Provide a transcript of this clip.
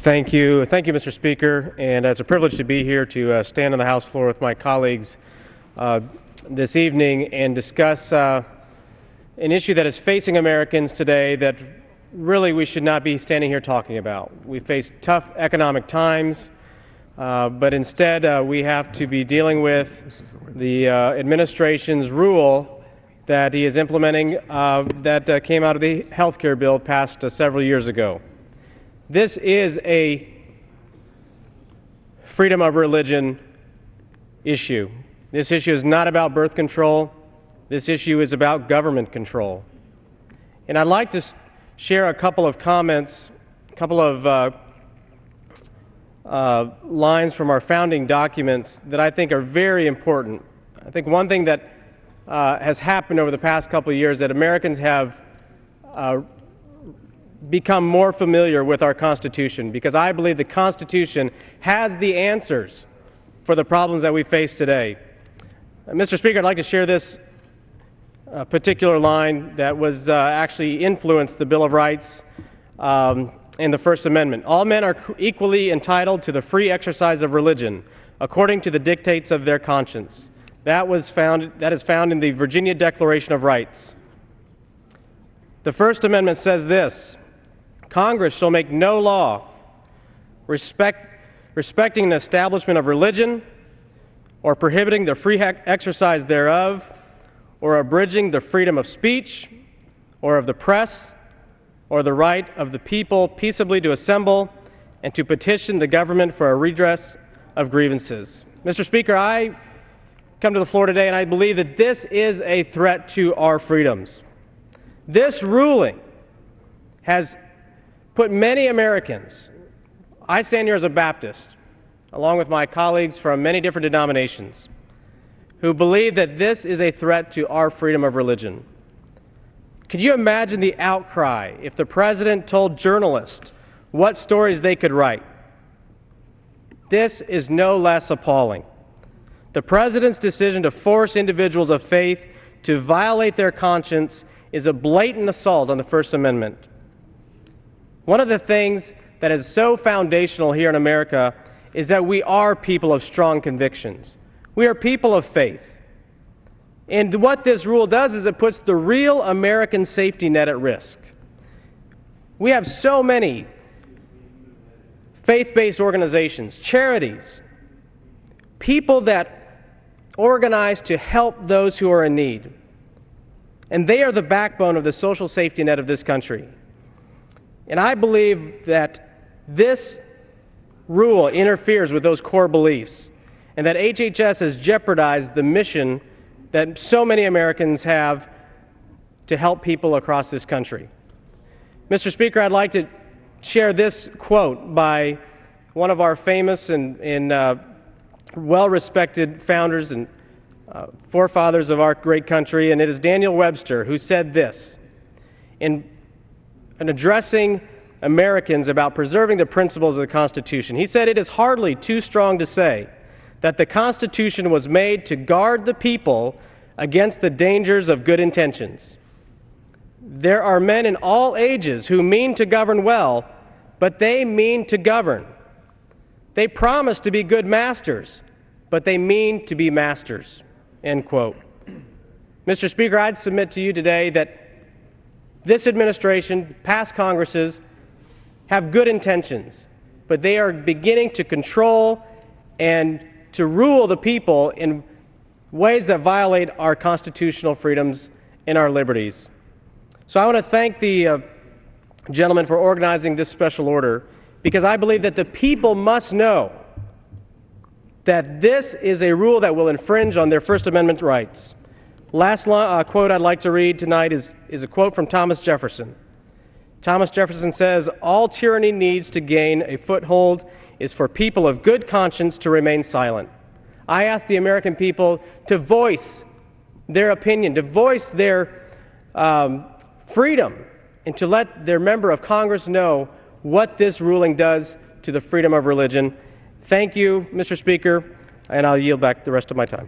Thank you, Mr. Speaker, and it's a privilege to be here to stand on the House floor with my colleagues this evening and discuss an issue that is facing Americans today that really we should not be standing here talking about. We face tough economic times, but instead we have to be dealing with the administration's rule that he is implementing that came out of the health care bill passed several years ago. This is a freedom of religion issue. This issue is not about birth control. This issue is about government control. And I'd like to share a couple of comments, a couple of lines from our founding documents that I think are very important. I think one thing that has happened over the past couple of years is that Americans have become more familiar with our Constitution, because I believe the Constitution has the answers for the problems that we face today. Mr. Speaker, I'd like to share this particular line that was actually influenced the Bill of Rights and the First Amendment. All men are equally entitled to the free exercise of religion according to the dictates of their conscience. That is found in the Virginia Declaration of Rights. The First Amendment says this: Congress shall make no law respecting an establishment of religion, or prohibiting the free exercise thereof, or abridging the freedom of speech, or of the press, or the right of the people peaceably to assemble and to petition the government for a redress of grievances. Mr. Speaker, I come to the floor today and I believe that this is a threat to our freedoms. This ruling has put many Americans, I stand here as a Baptist, along with my colleagues from many different denominations, who believe that this is a threat to our freedom of religion. Could you imagine the outcry if the president told journalists what stories they could write? This is no less appalling. The president's decision to force individuals of faith to violate their conscience is a blatant assault on the First Amendment. One of the things that is so foundational here in America is that we are people of strong convictions. We are people of faith. And what this rule does is it puts the real American safety net at risk. We have so many faith-based organizations, charities, people that organize to help those who are in need. And they are the backbone of the social safety net of this country. And I believe that this rule interferes with those core beliefs, and that HHS has jeopardized the mission that so many Americans have to help people across this country. Mr. Speaker, I'd like to share this quote by one of our famous and well-respected founders and forefathers of our great country, and it is Daniel Webster, who said this in addressing Americans about preserving the principles of the Constitution. He said, "It is hardly too strong to say that the Constitution was made to guard the people against the dangers of good intentions. There are men in all ages who mean to govern well, but they mean to govern. They promise to be good masters, but they mean to be masters." End quote. Mr. Speaker, I'd submit to you today that this administration, past Congresses, have good intentions, but they are beginning to control and to rule the people in ways that violate our constitutional freedoms and our liberties. So I want to thank the gentleman for organizing this special order, because I believe that the people must know that this is a rule that will infringe on their First Amendment rights. Last quote I'd like to read tonight is a quote from Thomas Jefferson. Thomas Jefferson says, "All tyranny needs to gain a foothold is for people of good conscience to remain silent." I ask the American people to voice their opinion, to voice their freedom, and to let their member of Congress know what this ruling does to the freedom of religion. Thank you, Mr. Speaker, and I'll yield back the rest of my time.